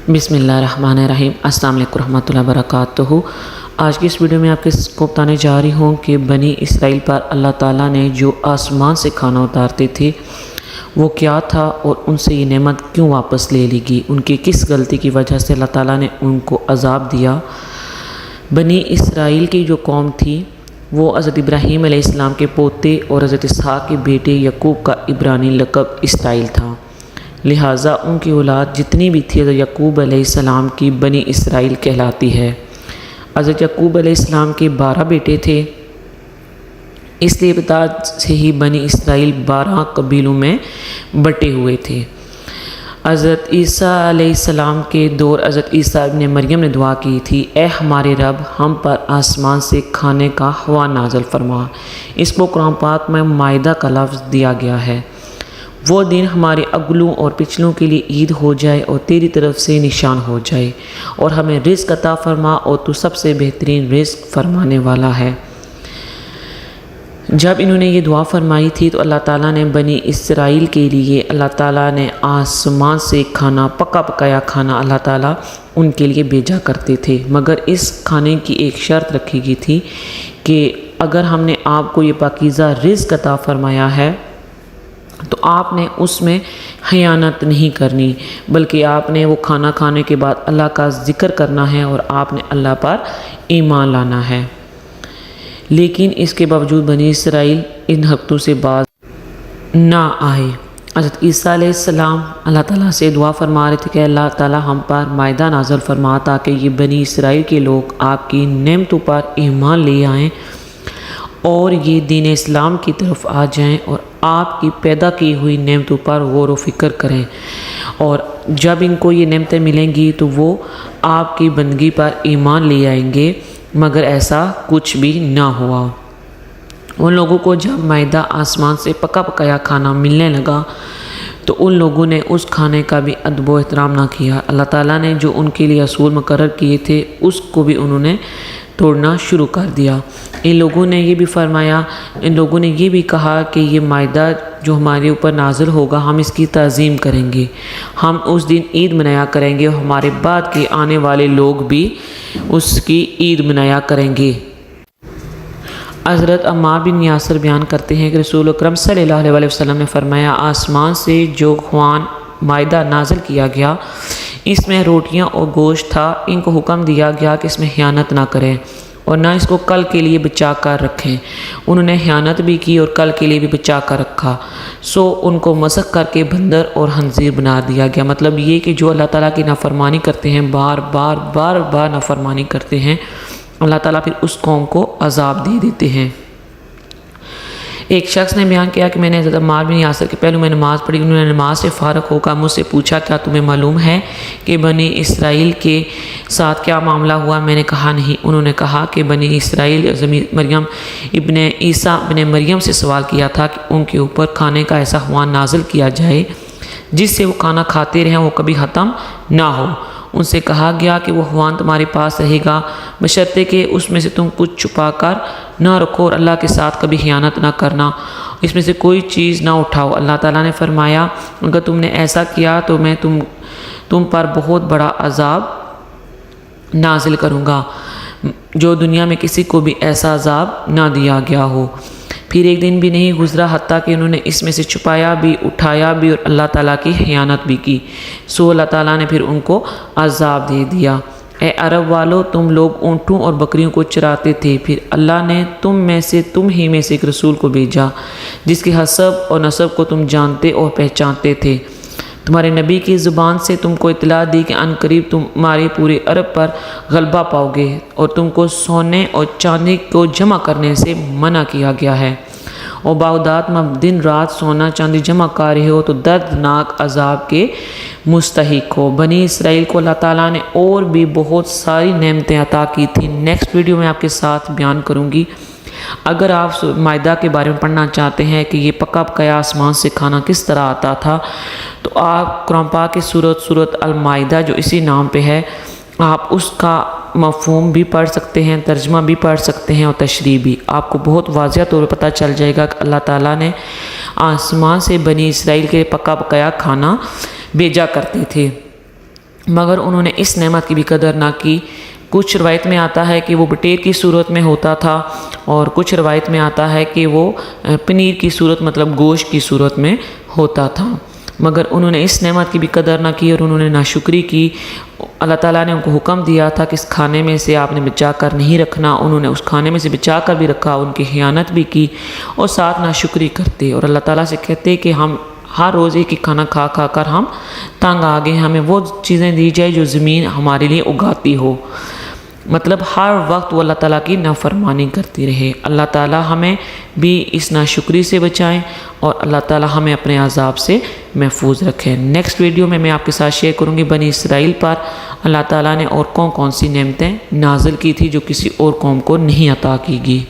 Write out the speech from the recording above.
بسم اللہ الرحمن الرحیم۔ السلام علیکم ورحمۃ اللہ وبرکاتہ۔ آج کی اس ویڈیو میں آپ کو بتانے جا رہی ہوں کہ بنی اسرائیل پر اللہ تعالیٰ نے جو آسمان سے کھانا اتارتے تھے وہ کیا تھا اور ان سے یہ نعمت کیوں واپس لے لی گئی، ان کی کس غلطی کی وجہ سے اللہ تعالیٰ نے ان کو عذاب دیا۔ بنی اسرائیل کی جو قوم تھی وہ حضرت ابراہیم علیہ السلام کے پوتے اور حضرت اسحاق کے بیٹے یعقوب کا عبرانی لقب اسرائیل تھا، لہٰذا ان کی اولاد جتنی بھی تھی حضرت یعقوب علیہ السلام کی بنی اسرائیل کہلاتی ہے۔ حضرت یعقوب علیہ السلام کے 12 بیٹے تھے، اس لیے ابتدا سے ہی بنی اسرائیل 12 قبیلوں میں بٹے ہوئے تھے۔ حضرت عیسیٰ علیہ السلام کے دور حضرت عیسیٰ ابن مریم نے دعا کی تھی، اے ہمارے رب، ہم پر آسمان سے کھانے کا ہوا نازل فرما۔ اس کو قرآن پاک میں مائدہ کا لفظ دیا گیا ہے۔ وہ دن ہمارے اگلوں اور پچھلوں کے لیے عید ہو جائے اور تیری طرف سے نشان ہو جائے، اور ہمیں رزق عطا فرما، اور تو سب سے بہترین رزق فرمانے والا ہے۔ جب انہوں نے یہ دعا فرمائی تھی تو اللہ تعالیٰ نے بنی اسرائیل کے لیے اللہ تعالیٰ نے آسمان سے کھانا، پکا پکایا کھانا اللہ تعالیٰ ان کے لیے بھیجا کرتے تھے، مگر اس کھانے کی ایک شرط رکھی گئی تھی کہ اگر ہم نے آپ کو یہ پاکیزہ رزق عطا فرمایا ہے تو آپ نے اس میں خیانت نہیں کرنی، بلکہ آپ نے وہ کھانا کھانے کے بعد اللہ کا ذکر کرنا ہے اور آپ نے اللہ پر ایمان لانا ہے۔ لیکن اس کے باوجود بنی اسرائیل ان حقوں سے باز نہ آئے۔ حضرت عیسیٰ علیہ السلام اللہ تعالیٰ سے دعا فرما رہے تھے کہ اللہ تعالیٰ ہم پر مائدہ نازل فرما تاکہ یہ بنی اسرائیل کے لوگ آپ کی نعمتوں پر ایمان لے آئیں اور یہ دین اسلام کی طرف آ جائیں اور آپ کی پیدا کی ہوئی نعمتوں پر غور و فکر کریں، اور جب ان کو یہ نعمتیں ملیں گی تو وہ آپ کی بندگی پر ایمان لے آئیں گے، مگر ایسا کچھ بھی نہ ہوا۔ ان لوگوں کو جب مائدہ آسمان سے پکا پکایا کھانا ملنے لگا تو ان لوگوں نے اس کھانے کا بھی ادب و احترام نہ کیا۔ اللہ تعالیٰ نے جو ان کے لیے اصول مقرر کیے تھے اس کو بھی انہوں نے توڑنا شروع کر دیا۔ ان لوگوں نے یہ بھی کہا کہ یہ مائدہ جو ہمارے اوپر نازل ہوگا ہم اس کی تعظیم کریں گے، ہم اس دن عید منایا کریں گے، اور ہمارے بعد کے آنے والے لوگ بھی اس کی عید منایا کریں گے۔ حضرت عمار بن یاسر بیان کرتے ہیں کہ رسول اکرم صلی اللہ علیہ وسلم نے فرمایا، آسمان سے جو خوان مائدہ نازل کیا گیا اس میں روٹیاں اور گوشت تھا، ان کو حکم دیا گیا کہ اس میں خیانت نہ کریں اور نہ اس کو کل کے لیے بچا کر رکھیں۔ انہوں نے خیانت بھی کی اور کل کے لیے بھی بچا کر رکھا، سو ان کو مسخ کر کے بندر اور خنزیر بنا دیا گیا۔ مطلب یہ کہ جو اللہ تعالیٰ کی نافرمانی کرتے ہیں، بار بار نافرمانی کرتے ہیں، اللہ تعالیٰ پھر اس قوم کو عذاب دے دیتے ہیں۔ ایک شخص نے بیان کیا کہ میں نے حضرت عمار بن یاسر کے پہلو میں نماز پڑھی، انہوں نے نماز سے فارغ ہو کر مجھ سے پوچھا، کیا تمہیں معلوم ہے کہ بنی اسرائیل کے ساتھ کیا معاملہ ہوا؟ میں نے کہا نہیں۔ انہوں نے کہا کہ بنی اسرائیل مریم ابن عیسیٰ ابن مریم سے سوال کیا تھا کہ ان کے اوپر کھانے کا ایسا خوان نازل کیا جائے جس سے وہ کھانا کھاتے رہیں، وہ کبھی ختم نہ ہو۔ ان سے کہا گیا کہ وہ خوان تمہارے پاس رہے گا بشرطے کہ اس میں سے تم کچھ چھپا کر نہ رکھو اور اللہ کے ساتھ کبھی خیانت نہ کرنا، اس میں سے کوئی چیز نہ اٹھاؤ۔ اللہ تعالیٰ نے فرمایا، اگر تم نے ایسا کیا تو میں تم پر بہت بڑا عذاب نازل کروں گا، جو دنیا میں کسی کو بھی ایسا عذاب نہ دیا گیا ہو۔ پھر ایک دن بھی نہیں گزرا حتیٰ کہ انہوں نے اس میں سے چھپایا بھی، اٹھایا بھی اور اللہ تعالیٰ کی خیانت بھی کی، سو اللہ تعالیٰ نے پھر ان کو عذاب دے دیا۔ اے عرب والو، تم لوگ اونٹوں اور بکریوں کو چراتے تھے، پھر اللہ نے تم ہی میں سے ایک رسول کو بھیجا جس کے حسب اور نسب کو تم جانتے اور پہچانتے تھے۔ تمہارے نبی کی زبان سے تم کو اطلاع دی کہ ان قریب تمہارے پورے عرب پر غلبہ پاؤ گے، اور تم کو سونے اور چاندی کو جمع کرنے سے منع کیا گیا ہے، اور باودات میں دن رات سونا چاندی جمع کر رہے ہو تو دردناک عذاب کے مستحق ہو۔ بنی اسرائیل کو اللہ تعالیٰ نے اور بھی بہت ساری نعمتیں عطا کی تھیں، نیکسٹ ویڈیو میں آپ کے ساتھ بیان کروں گی۔ اگر آپ مائدہ کے بارے میں پڑھنا چاہتے ہیں کہ یہ پکا پکایا آسمان سے کھانا کس طرح آتا تھا تو آپ قرآن پاک کی سورت المائدہ جو اسی نام پہ ہے، آپ اس کا مفہوم بھی پڑھ سکتے ہیں، ترجمہ بھی پڑھ سکتے ہیں اور تشریح بھی۔ آپ کو بہت واضح طور پہ پتہ چل جائے گا کہ اللہ تعالیٰ نے آسمان سے بنی اسرائیل کے پکا پکایا کھانا بھیجا کرتے تھے۔ مگر انہوں نے اس نعمت کی بھی قدر نہ کی۔ کچھ روایت میں آتا ہے کہ وہ بٹیر کی صورت میں ہوتا تھا، اور کچھ روایت میں آتا ہے کہ وہ پنیر کی صورت مطلب گوشت کی صورت میں ہوتا تھا، مگر انہوں نے اس نعمت کی بھی قدر نہ کی اور انہوں نے ناشکری کی۔ اللہ تعالیٰ نے ان کو حکم دیا تھا کہ اس کھانے میں سے آپ نے بچا کر نہیں رکھنا، انہوں نے اس کھانے میں سے بچا کر بھی رکھا، ان کی خیانت بھی کی اور ساتھ ناشکری کرتے، اور اللہ تعالیٰ سے کہتے کہ ہم ہر روز ایک ایک کھانا کھا کھا کر ہم تنگ آ گئے، ہمیں وہ چیزیں دی جائے جو زمین ہمارے لیے اگاتی ہو، مطلب ہر وقت وہ اللہ تعالیٰ کی نافرمانی کرتی رہے۔ اللہ تعالیٰ ہمیں بھی اس ناشکری سے بچائیں اور اللہ تعالیٰ ہمیں اپنے عذاب سے محفوظ رکھیں۔ نیکسٹ ویڈیو میں آپ کے ساتھ شیئر کروں گی بنی اسرائیل پر اللہ تعالیٰ نے اور کون کون سی نعمتیں نازل کی تھی جو کسی اور قوم کو نہیں عطا کی گئی۔